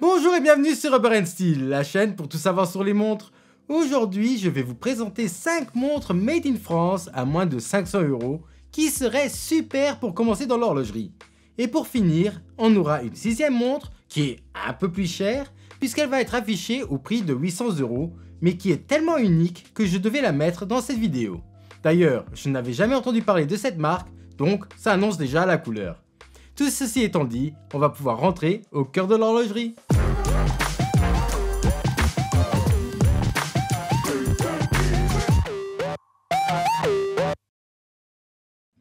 Bonjour et bienvenue sur Rubber & Steel, la chaîne pour tout savoir sur les montres. Aujourd'hui, je vais vous présenter 5 montres made in France à moins de 500 € qui seraient super pour commencer dans l'horlogerie. Et pour finir, on aura une 6ème montre qui est un peu plus chère puisqu'elle va être affichée au prix de 800 € mais qui est tellement unique que je devais la mettre dans cette vidéo. D'ailleurs, je n'avais jamais entendu parler de cette marque, donc ça annonce déjà la couleur. Tout ceci étant dit, on va pouvoir rentrer au cœur de l'horlogerie.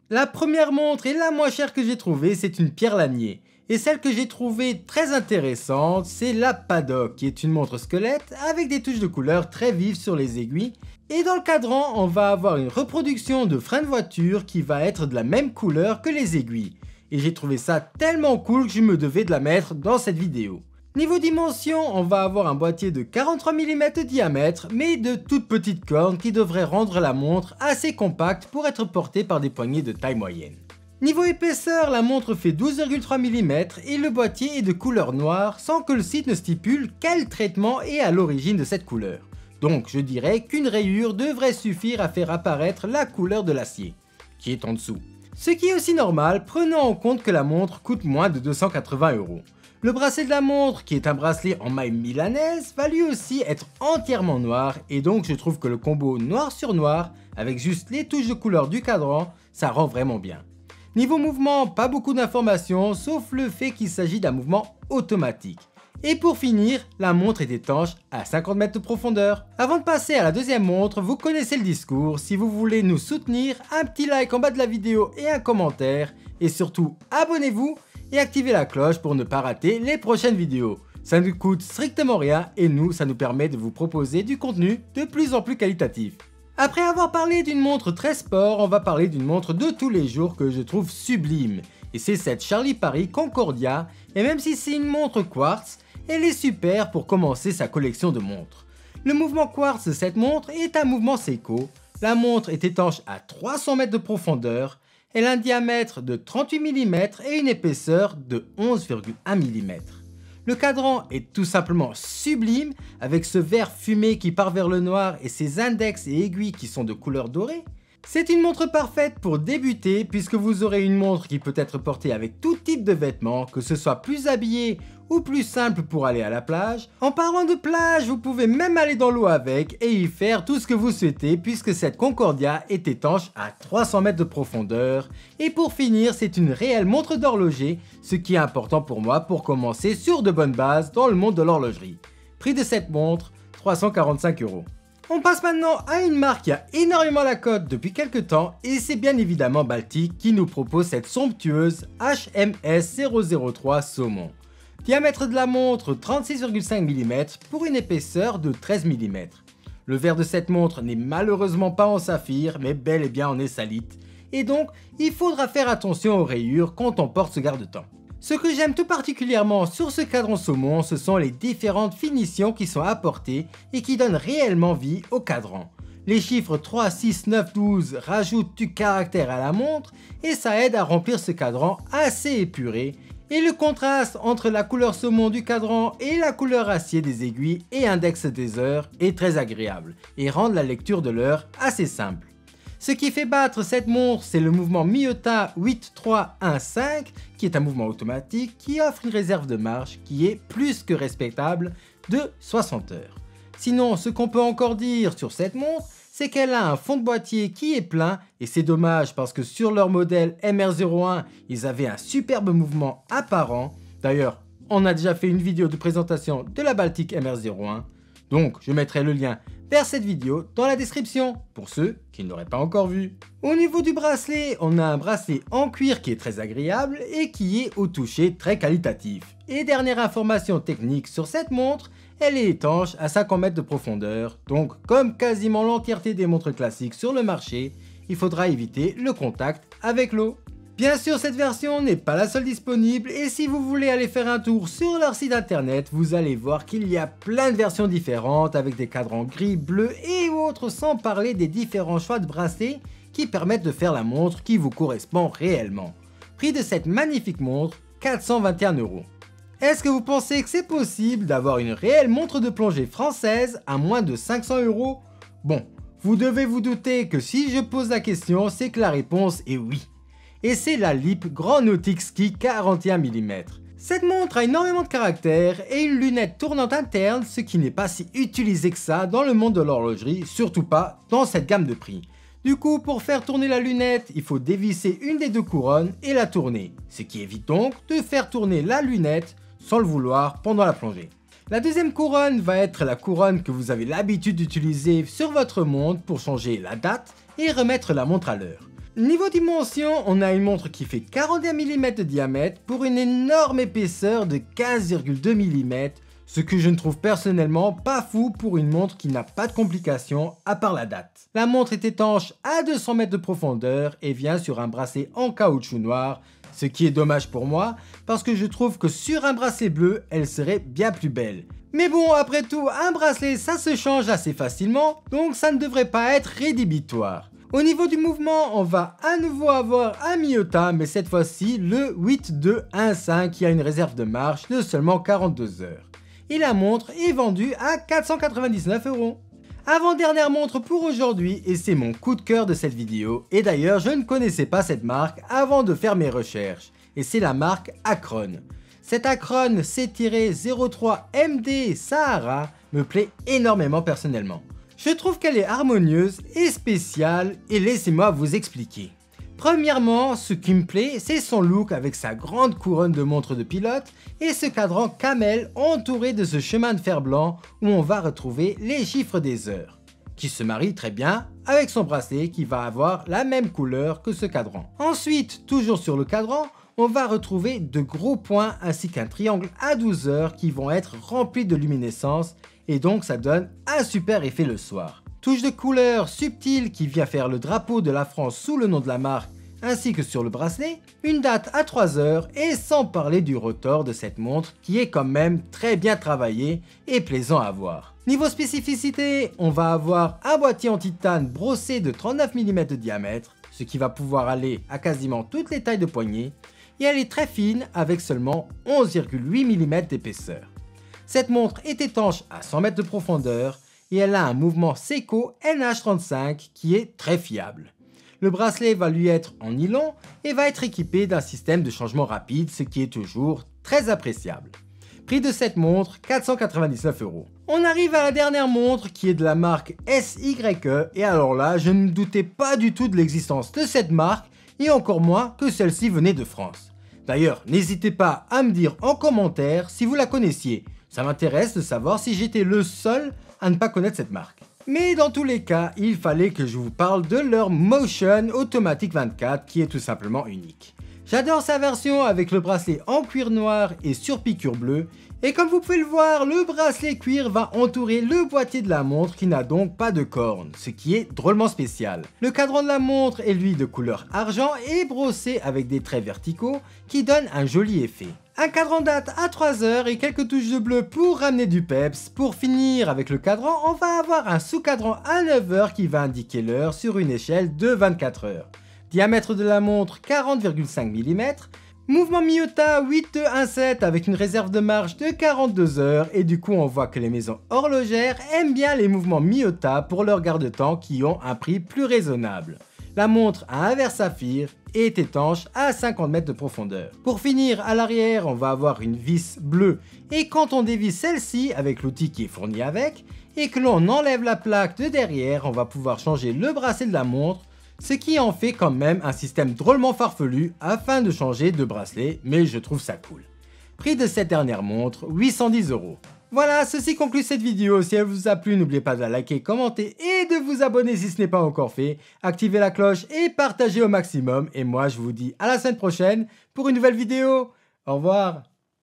La première montre et la moins chère que j'ai trouvée, c'est une Pierre Lanier. Et celle que j'ai trouvée très intéressante, c'est la Paddock, qui est une montre squelette avec des touches de couleur très vives sur les aiguilles. Et dans le cadran, on va avoir une reproduction de frein de voiture qui va être de la même couleur que les aiguilles. Et j'ai trouvé ça tellement cool que je me devais de la mettre dans cette vidéo. Niveau dimension, on va avoir un boîtier de 43 mm de diamètre, mais de toutes petites cornes qui devraient rendre la montre assez compacte pour être portée par des poignées de taille moyenne. Niveau épaisseur, la montre fait 12,3 mm et le boîtier est de couleur noire sans que le site ne stipule quel traitement est à l'origine de cette couleur. Donc je dirais qu'une rayure devrait suffire à faire apparaître la couleur de l'acier, qui est en dessous. Ce qui est aussi normal, prenant en compte que la montre coûte moins de 280 €. Le bracelet de la montre, qui est un bracelet en maille milanaise, va lui aussi être entièrement noir et donc je trouve que le combo noir sur noir, avec juste les touches de couleur du cadran, ça rend vraiment bien. Niveau mouvement, pas beaucoup d'informations, sauf le fait qu'il s'agit d'un mouvement automatique. Et pour finir, la montre est étanche à 50 mètres de profondeur. Avant de passer à la deuxième montre, vous connaissez le discours, si vous voulez nous soutenir, un petit like en bas de la vidéo et un commentaire, et surtout abonnez-vous et activez la cloche pour ne pas rater les prochaines vidéos. Ça ne coûte strictement rien et nous, ça nous permet de vous proposer du contenu de plus en plus qualitatif. Après avoir parlé d'une montre très sport, on va parler d'une montre de tous les jours que je trouve sublime. Et c'est cette Charlie Paris Concordia, et même si c'est une montre quartz, elle est super pour commencer sa collection de montres. Le mouvement quartz de cette montre est un mouvement Seiko. La montre est étanche à 300 mètres de profondeur. Elle a un diamètre de 38 mm et une épaisseur de 11,1 mm. Le cadran est tout simplement sublime avec ce vert fumé qui part vers le noir et ses index et aiguilles qui sont de couleur dorée. C'est une montre parfaite pour débuter puisque vous aurez une montre qui peut être portée avec tout type de vêtements, que ce soit plus habillé ou plus simple pour aller à la plage. En parlant de plage, vous pouvez même aller dans l'eau avec et y faire tout ce que vous souhaitez puisque cette Concordia est étanche à 300 mètres de profondeur. Et pour finir, c'est une réelle montre d'horloger, ce qui est important pour moi pour commencer sur de bonnes bases dans le monde de l'horlogerie. Prix de cette montre, 345 €. On passe maintenant à une marque qui a énormément la cote depuis quelques temps et c'est bien évidemment Baltic qui nous propose cette somptueuse HMS 003 Saumon. Diamètre de la montre 36,5 mm pour une épaisseur de 13 mm. Le verre de cette montre n'est malheureusement pas en saphir mais bel et bien en essalite et donc il faudra faire attention aux rayures quand on porte ce garde-temps. Ce que j'aime tout particulièrement sur ce cadran saumon, ce sont les différentes finitions qui sont apportées et qui donnent réellement vie au cadran. Les chiffres 3, 6, 9, 12 rajoutent du caractère à la montre et ça aide à remplir ce cadran assez épuré. Et le contraste entre la couleur saumon du cadran et la couleur acier des aiguilles et index des heures est très agréable et rend la lecture de l'heure assez simple. Ce qui fait battre cette montre, c'est le mouvement Miyota 8315 qui est un mouvement automatique qui offre une réserve de marche qui est plus que respectable de 60 heures. Sinon, ce qu'on peut encore dire sur cette montre, c'est qu'elle a un fond de boîtier qui est plein et c'est dommage parce que sur leur modèle MR01, ils avaient un superbe mouvement apparent. D'ailleurs, on a déjà fait une vidéo de présentation de la Baltic MR01, donc je mettrai le lien vers cette vidéo dans la description pour ceux qui ne l'auraient pas encore vu. Au niveau du bracelet, on a un bracelet en cuir qui est très agréable et qui est au toucher très qualitatif. Et dernière information technique sur cette montre, elle est étanche à 50 mètres de profondeur, donc comme quasiment l'entièreté des montres classiques sur le marché, il faudra éviter le contact avec l'eau. Bien sûr, cette version n'est pas la seule disponible et si vous voulez aller faire un tour sur leur site internet, vous allez voir qu'il y a plein de versions différentes avec des cadrans gris, bleus et autres, sans parler des différents choix de bracelets qui permettent de faire la montre qui vous correspond réellement. Prix de cette magnifique montre, 421 €. Est-ce que vous pensez que c'est possible d'avoir une réelle montre de plongée française à moins de 500 €? Bon, vous devez vous douter que si je pose la question, c'est que la réponse est oui. Et c'est la LEAP Grand Nautic Ski 41 mm. Cette montre a énormément de caractère et une lunette tournante interne, ce qui n'est pas si utilisé que ça dans le monde de l'horlogerie, surtout pas dans cette gamme de prix. Du coup, pour faire tourner la lunette, il faut dévisser une des deux couronnes et la tourner, ce qui évite donc de faire tourner la lunette sans le vouloir pendant la plongée. La deuxième couronne va être la couronne que vous avez l'habitude d'utiliser sur votre montre pour changer la date et remettre la montre à l'heure. Niveau dimension, on a une montre qui fait 41 mm de diamètre pour une énorme épaisseur de 15,2 mm, ce que je ne trouve personnellement pas fou pour une montre qui n'a pas de complications à part la date. La montre est étanche à 200 mètres de profondeur et vient sur un bracelet en caoutchouc noir, ce qui est dommage pour moi parce que je trouve que sur un bracelet bleu, elle serait bien plus belle. Mais bon, après tout, un bracelet ça se change assez facilement, donc ça ne devrait pas être rédhibitoire. Au niveau du mouvement, on va à nouveau avoir un Miyota, mais cette fois-ci le 8215 qui a une réserve de marche de seulement 42 heures. Et la montre est vendue à 499 €. Avant-dernière montre pour aujourd'hui et c'est mon coup de cœur de cette vidéo. Et d'ailleurs, je ne connaissais pas cette marque avant de faire mes recherches. Et c'est la marque Acron. Cette Acron C-03 MD Sahara me plaît énormément personnellement. Je trouve qu'elle est harmonieuse et spéciale et laissez-moi vous expliquer. Premièrement, ce qui me plaît, c'est son look avec sa grande couronne de montre de pilote et ce cadran camel entouré de ce chemin de fer blanc où on va retrouver les chiffres des heures, qui se marie très bien avec son bracelet qui va avoir la même couleur que ce cadran. Ensuite, toujours sur le cadran, on va retrouver de gros points ainsi qu'un triangle à 12 heures qui vont être remplis de luminescence et donc ça donne un super effet le soir. Touche de couleur subtile qui vient faire le drapeau de la France sous le nom de la marque ainsi que sur le bracelet, une date à 3 heures et sans parler du rotor de cette montre qui est quand même très bien travaillé et plaisant à voir. Niveau spécificité, on va avoir un boîtier en titane brossé de 39 mm de diamètre, ce qui va pouvoir aller à quasiment toutes les tailles de poignet, et elle est très fine avec seulement 11,8 mm d'épaisseur. Cette montre est étanche à 100 mètres de profondeur et elle a un mouvement Seiko NH35 qui est très fiable. Le bracelet va lui être en nylon et va être équipé d'un système de changement rapide, ce qui est toujours très appréciable. Prix de cette montre, 499 €. On arrive à la dernière montre qui est de la marque SYE et alors là, je ne doutais pas du tout de l'existence de cette marque et encore moins que celle-ci venait de France. D'ailleurs, n'hésitez pas à me dire en commentaire si vous la connaissiez. Ça m'intéresse de savoir si j'étais le seul à ne pas connaître cette marque. Mais dans tous les cas, il fallait que je vous parle de leur Motion Automatic 24 qui est tout simplement unique. J'adore sa version avec le bracelet en cuir noir et sur piqûre bleue. Et comme vous pouvez le voir, le bracelet cuir va entourer le boîtier de la montre qui n'a donc pas de corne, ce qui est drôlement spécial. Le cadran de la montre est lui de couleur argent et brossé avec des traits verticaux qui donnent un joli effet. Un cadran date à 3 heures et quelques touches de bleu pour ramener du peps. Pour finir avec le cadran, on va avoir un sous-cadran à 9 heures qui va indiquer l'heure sur une échelle de 24 heures. Diamètre de la montre 40,5 mm. Mouvement Miyota 8217 avec une réserve de marche de 42 heures et du coup on voit que les maisons horlogères aiment bien les mouvements Miyota pour leurs garde-temps qui ont un prix plus raisonnable. La montre a un verre saphir et est étanche à 50 mètres de profondeur. Pour finir, à l'arrière, on va avoir une vis bleue et quand on dévisse celle-ci avec l'outil qui est fourni avec et que l'on enlève la plaque de derrière, on va pouvoir changer le bracelet de la montre, ce qui en fait quand même un système drôlement farfelu afin de changer de bracelet, mais je trouve ça cool. Prix de cette dernière montre, 810 €. Voilà, ceci conclut cette vidéo. Si elle vous a plu, n'oubliez pas de la liker, commenter et de vous abonner si ce n'est pas encore fait. Activez la cloche et partagez au maximum. Et moi, je vous dis à la semaine prochaine pour une nouvelle vidéo. Au revoir.